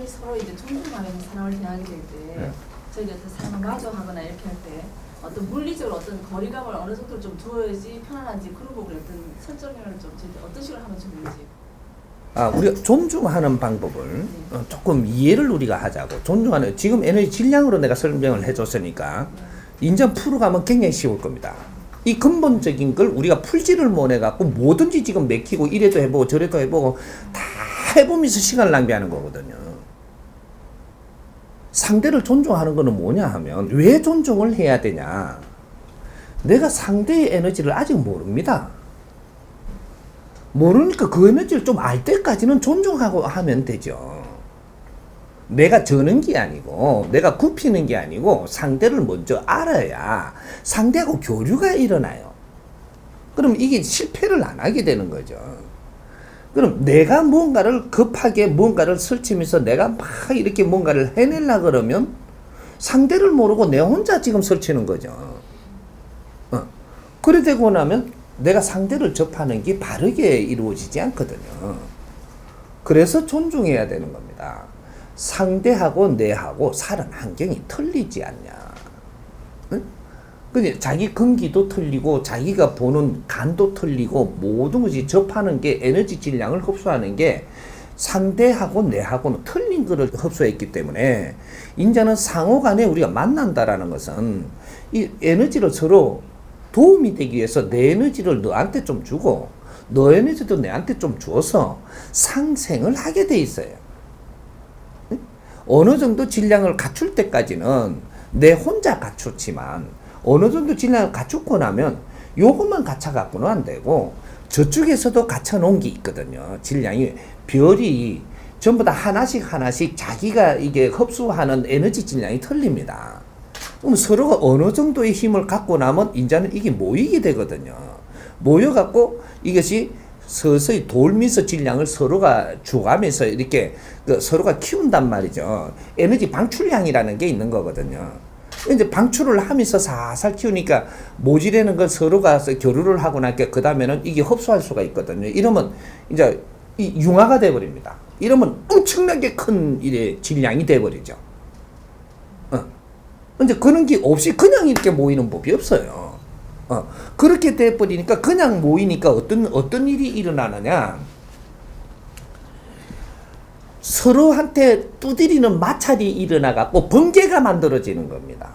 사람이 서로 이제 존중하면서 사람을 대하게 될 때, 네. 저희가 어떤 사람을 마주하거나 이렇게 할 때 어떤 물리적으로 어떤 거리감을 어느 정도 좀 두어야지 편안한지 그런 부분에 어떤 설정을 좀 저희가 어떤 식으로 하면 좋을지. 우리가 존중하는 방법을 조금 이해를 우리가 하자고. 존중하는, 지금 에너지 질량으로 내가 설명을 해줬으니까 인전 풀어가면 굉장히 쉬울 겁니다. 이 근본적인 걸 우리가 풀지를 못해갖고 뭐든지 지금 맥히고 이래도 해보고 저래도 해보고 다 해보면서 시간을 낭비하는 거거든요. 상대를 존중하는 거는 뭐냐 하면 왜 존중을 해야 되냐. 내가 상대의 에너지를 아직 모릅니다. 모르니까 그 에너지를 좀 알 때까지는 존중하고 하면 되죠. 내가 저는 게 아니고 내가 굽히는 게 아니고 상대를 먼저 알아야 상대하고 교류가 일어나요. 그럼 이게 실패를 안 하게 되는 거죠. 그럼 내가 뭔가를 급하게 뭔가를 설치면서 내가 막 이렇게 뭔가를 해내려 그러면 상대를 모르고 내 혼자 지금 설치는 거죠. 그래 되고 나면 내가 상대를 접하는 게 바르게 이루어지지 않거든요. 그래서 존중해야 되는 겁니다. 상대하고 내하고 사는 환경이 틀리지 않냐. 응? 근데 자기 근기도 틀리고 자기가 보는 간도 틀리고 모든 것이 접하는 게 에너지 질량을 흡수하는 게 상대하고 내하고는 틀린 거를 흡수했기 때문에 이제는 상호 간에 우리가 만난다라는 것은 이 에너지를 서로 도움이 되기 위해서 내 에너지를 너한테 좀 주고 너 에너지도 내한테 좀 주어서 상생을 하게 돼 있어요. 어느 정도 질량을 갖출 때까지는 내 혼자 갖췄지만 어느 정도 질량을 갖추고 나면 요것만 갖춰갖고는 안 되고 저쪽에서도 갖춰놓은 게 있거든요. 질량이 별이 전부 다 하나씩 자기가 이게 흡수하는 에너지 질량이 틀립니다. 그럼 서로가 어느 정도의 힘을 갖고 나면 이제는 이게 모이게 되거든요. 모여갖고 이것이 서서히 돌면서 질량을 서로가 줘가면서 이렇게 서로가 키운단 말이죠. 에너지 방출량이라는 게 있는 거거든요. 이제 방출을 하면서 살살 키우니까 모지라는 걸 서로가 교류를 하고 나니까 그 다음에는 이게 흡수할 수가 있거든요. 이러면 이제 이 융화가 돼버립니다. 이러면 엄청나게 큰 일의 질량이 돼버리죠. 이제 그런 게 없이 그냥 이렇게 모이는 법이 없어요. 그렇게 돼버리니까 그냥 모이니까 어떤 일이 일어나느냐. 서로한테 두드리는 마찰이 일어나갖고 번개가 만들어지는 겁니다.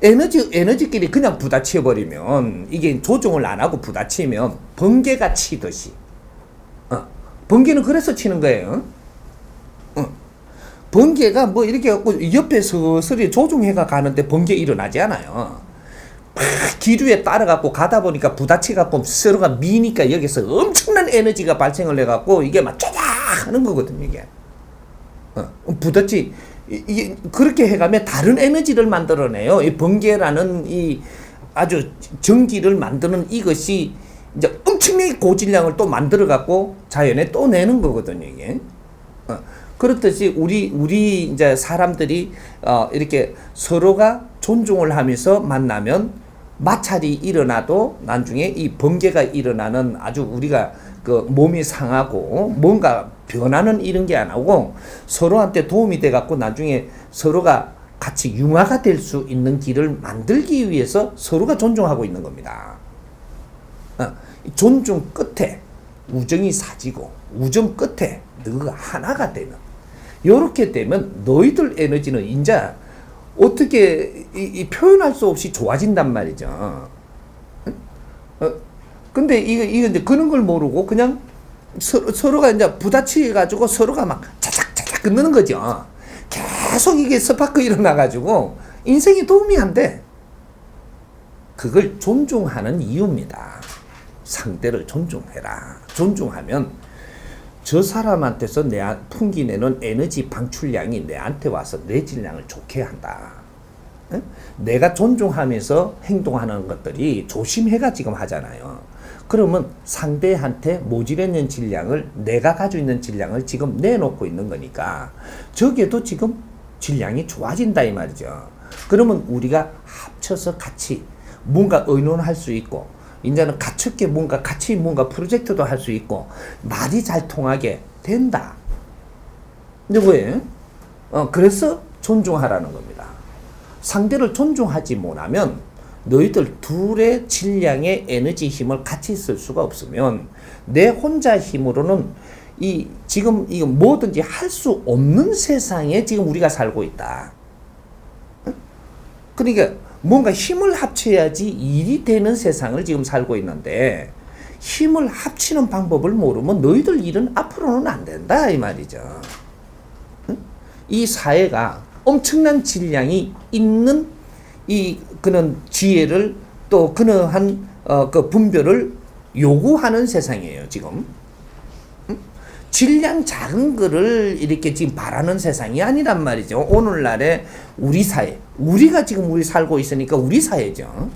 에너지끼리 그냥 부딪혀버리면 이게 조정을 안 하고 부딪히면 번개가 치듯이. 번개는 그래서 치는 거예요. 번개가 뭐 이렇게 갖고 옆에 서서히 조종해가 가는데 번개 일어나지 않아요. 막 기류에 따라갖고 가다 보니까 부딪혀갖고 서로가 미니까 여기서 엄청난 에너지가 발생을 해갖고 이게 막 쫙 하는 거거든요, 이게. 부딪히, 이게 그렇게 해가면 다른 에너지를 만들어내요. 이 번개라는 이 아주 전기를 만드는 이것이 이제 엄청나게 고질량을 또 만들어갖고 자연에 또 내는 거거든요, 이게. 그렇듯이 우리 이제 사람들이 이렇게 서로가 존중을 하면서 만나면 마찰이 일어나도 나중에 이 번개가 일어나는 아주 우리가 그 몸이 상하고 뭔가 변하는 이런 게 안 하고 서로한테 도움이 돼 갖고 나중에 서로가 같이 융화가 될 수 있는 길을 만들기 위해서 서로가 존중하고 있는 겁니다. 존중 끝에 우정이 사지고 우정 끝에 너가 하나가 되는, 요렇게 되면 너희들 에너지는 이제 어떻게 표현할 수 없이 좋아진단 말이죠. 근데 이거 이제 그런 걸 모르고 그냥 서로가 이제 부딪혀가지고 서로가 막 자작자작 끊는 거죠. 계속 이게 스파크 일어나가지고 인생에 도움이 안 돼. 그걸 존중하는 이유입니다. 상대를 존중해라. 존중하면 저 사람한테서 풍기내는 에너지 방출량이 내한테 와서 내 질량을 좋게 한다. 응? 내가 존중하면서 행동하는 것들이 조심해가 지금 하잖아요. 그러면 상대한테 모질있는 질량을 내가 가지고 있는 질량을 지금 내놓고 있는 거니까 저게도 지금 질량이 좋아진다 이 말이죠. 그러면 우리가 합쳐서 같이 뭔가 의논할 수 있고 이제는 같이 뭔가 프로젝트도 할 수 있고 말이 잘 통하게 된다. 누구예요? 그래서 존중하라는 겁니다. 상대를 존중하지 못하면 너희들 둘의 질량의 에너지 힘을 같이 쓸 수가 없으면 내 혼자 힘으로는 지금 이거 뭐든지 할 수 없는 세상에 지금 우리가 살고 있다. 그러니까 뭔가 힘을 합쳐야지 일이 되는 세상을 지금 살고 있는데 힘을 합치는 방법을 모르면 너희들 일은 앞으로는 안 된다 이 말이죠. 이 사회가 엄청난 질량이 있는 그런 지혜를 또 그러한 그 분별을 요구하는 세상이에요 지금. 질량 작은 거를 이렇게 지금 바라는 세상이 아니란 말이죠. 오늘날의 우리 사회, 우리가 지금 우리 살고 있으니까 우리 사회죠.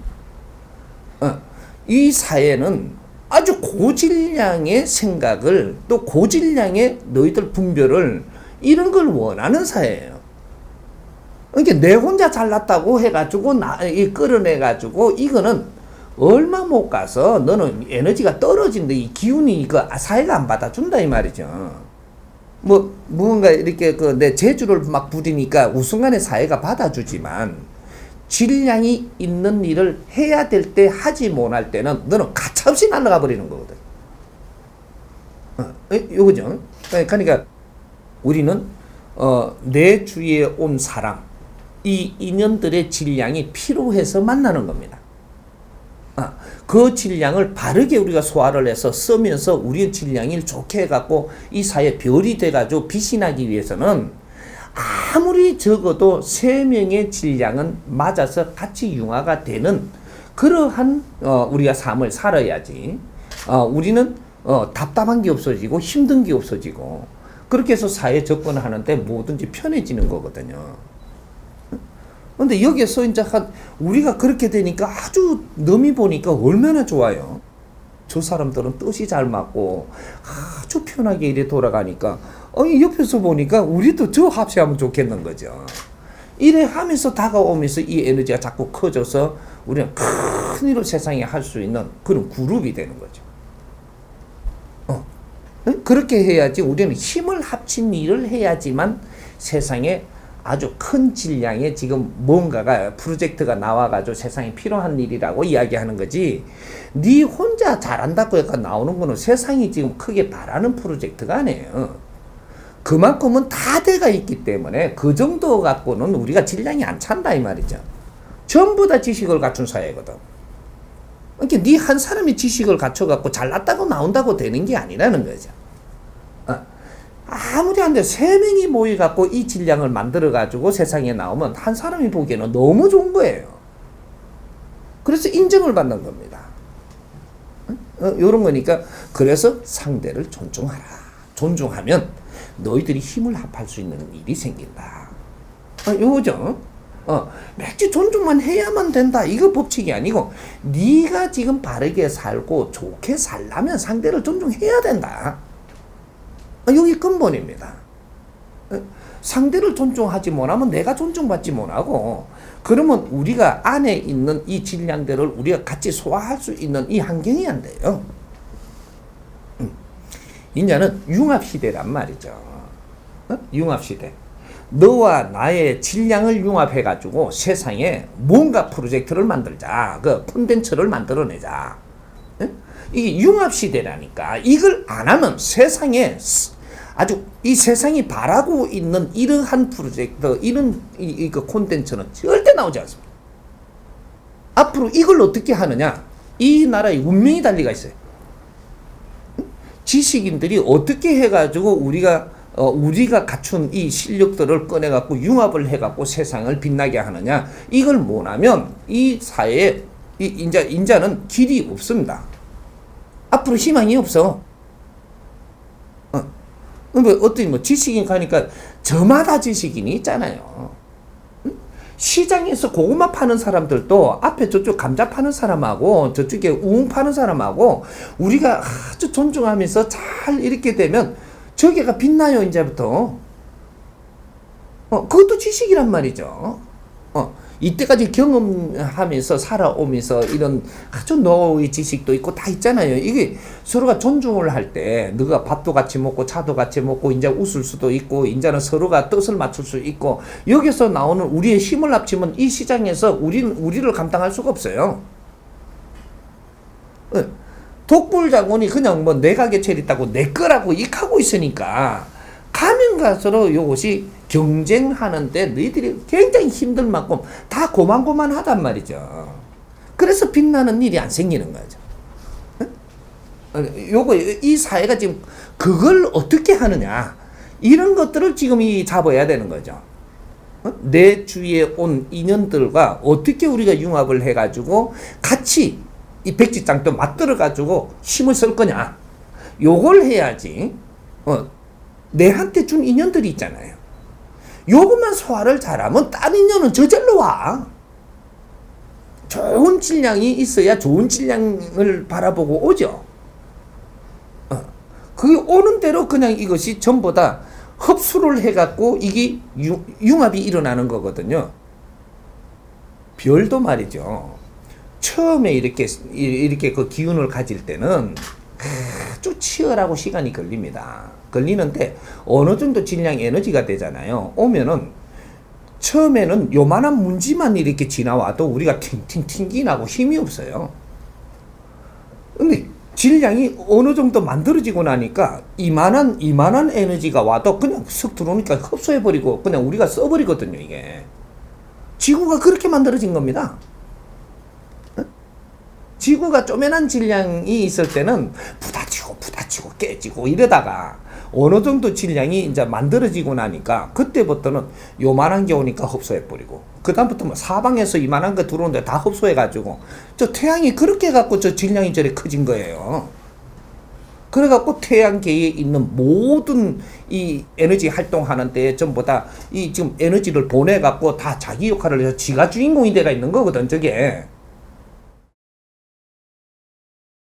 이 사회는 아주 고질량의 생각을 또 고질량의 너희들 분별을 이런 걸 원하는 사회예요. 그러니까 내 혼자 잘났다고 해가지고 끌어내가지고 이거는 얼마 못 가서 너는 에너지가 떨어진다. 이 기운이 이거 사회가 안 받아준다 이 말이죠. 무언가 이렇게 내 재주를 막 부리니까 우순간에 사회가 받아주지만 질량이 있는 일을 해야 될 때 하지 못할 때는 너는 가차없이 날아가 버리는 거거든. 요거죠. 그러니까 우리는 내 주위에 온 사람, 이 인연들의 질량이 필요해서 만나는 겁니다. 그 질량을 바르게 우리가 소화를 해서 쓰면서 우리의 질량을 좋게 해갖고 이 사회에 별이 돼가지고 빛이 나기 위해서는 아무리 적어도 3명의 질량은 맞아서 같이 융화가 되는 그러한 우리가 삶을 살아야지. 우리는 답답한 게 없어지고 힘든 게 없어지고 그렇게 해서 사회에 접근하는데 뭐든지 편해지는 거거든요. 근데 여기에서 이제 우리가 그렇게 되니까 아주 넘이 보니까 얼마나 좋아요. 저 사람들은 뜻이 잘 맞고 아주 편하게 일이 돌아가니까 옆에서 보니까 우리도 저 합세하면 좋겠는 거죠. 이래 하면서 다가오면서 이 에너지가 자꾸 커져서 우리는 큰 일을 세상에 할 수 있는 그런 그룹이 되는 거죠. 그렇게 해야지 우리는 힘을 합친 일을 해야지만 세상에 아주 큰 질량의 지금 뭔가가 프로젝트가 나와가지고 세상에 필요한 일이라고 이야기하는 거지. 네 혼자 잘한다고 해서 나오는 거는 세상이 지금 크게 바라는 프로젝트가 아니에요. 그만큼은 다 돼가 있기 때문에 그 정도 갖고는 우리가 질량이 안 찬다 이 말이죠. 전부 다 지식을 갖춘 사회거든. 그러니까 네 한 사람이 지식을 갖춰갖고 잘났다고 나온다고 되는 게 아니라는 거죠. 아무리 한데 3명이 모여갖고 이 질량을 만들어가지고 세상에 나오면 한 사람이 보기에는 너무 좋은 거예요. 그래서 인정을 받는 겁니다. 요런 거니까 그래서 상대를 존중하라. 존중하면 너희들이 힘을 합할 수 있는 일이 생긴다. 요거죠. 맥주 존중만 해야만 된다. 이거 법칙이 아니고 네가 지금 바르게 살고 좋게 살려면 상대를 존중해야 된다. 여기 근본입니다. 상대를 존중하지 못하면 내가 존중받지 못하고 그러면 우리가 안에 있는 이 질량들을 우리가 같이 소화할 수 있는 이 환경이 안 돼요. 이제는 융합시대란 말이죠. 융합시대. 너와 나의 질량을 융합해가지고 세상에 뭔가 프로젝트를 만들자. 그 콘텐츠를 만들어내자. 이게 융합시대라니까. 이걸 안 하면 세상에 아주 이 세상이 바라고 있는 이러한 프로젝트, 이런 그 콘텐츠는 절대 나오지 않습니다. 앞으로 이걸 어떻게 하느냐? 이 나라의 운명이 달리가 있어요. 지식인들이 어떻게 해가지고 우리가 갖춘 이 실력들을 꺼내갖고 융합을 해갖고 세상을 빛나게 하느냐? 이걸 못하면 이 사회에 인자는 길이 없습니다. 앞으로 희망이 없어. 어떤 지식인 가니까 저마다 지식인이 있잖아요. 시장에서 고구마 파는 사람들도 앞에 저쪽 감자 파는 사람하고 저쪽에 우엉 파는 사람하고 우리가 아주 존중하면서 잘 이렇게 되면 저게가 빛나요 이제부터. 그것도 지식이란 말이죠. 이때까지 경험하면서 살아오면서 이런 아주 노의 지식도 있고 다 있잖아요. 이게 서로가 존중을 할 때 너가 밥도 같이 먹고 차도 같이 먹고 이제 웃을 수도 있고 이제는 서로가 뜻을 맞출 수 있고 여기서 나오는 우리의 힘을 합치면 이 시장에서 우리를 감당할 수가 없어요. 독불장군이 그냥 뭐 내가 개체있다고 내 거라고 익하고 있으니까 가면 갈수록 이것이 경쟁하는데 너희들이 굉장히 힘들 만큼 다 고만고만하단 말이죠. 그래서 빛나는 일이 안 생기는 거죠. 이 사회가 지금 그걸 어떻게 하느냐 이런 것들을 지금 잡아야 되는 거죠. 내 주위에 온 인연들과 어떻게 우리가 융합을 해가지고 같이 이 백지장도 맞들어가지고 힘을 쓸 거냐 요걸 해야지. 내한테 준 인연들이 있잖아요. 요것만 소화를 잘하면 다른 인연은 저절로 와. 좋은 질량이 있어야 좋은 질량을 바라보고 오죠. 그 오는 대로 그냥 이것이 전부 다 흡수를 해갖고 이게 융합이 일어나는 거거든요. 별도 말이죠. 처음에 이렇게 그 기운을 가질 때는 아주 치열하고 시간이 걸리는데 어느 정도 질량 에너지가 되잖아요. 오면은 처음에는 요만한 문지만 이렇게 지나와도 우리가 팅팅 튕기나고 힘이 없어요. 근데 질량이 어느 정도 만들어지고 나니까 이만한 에너지가 와도 그냥 쓱 들어오니까 흡수해버리고 그냥 우리가 써버리거든요, 이게. 지구가 그렇게 만들어진 겁니다. 지구가 쪼매난 질량이 있을 때는 부딪히고 깨지고 이러다가 어느 정도 질량이 이제 만들어지고 나니까 그때부터는 요만한 게 오니까 흡수해버리고 그 다음부터 뭐 사방에서 이만한 거 들어오는데 다 흡수해가지고 저 태양이 그렇게 해갖고 저 질량이 저래 커진 거예요. 그래갖고 태양계에 있는 모든 이 에너지 활동하는 데 전부 다 이 지금 에너지를 보내갖고 다 자기 역할을 해서 지가 주인공이 돼가 있는 거거든, 저게.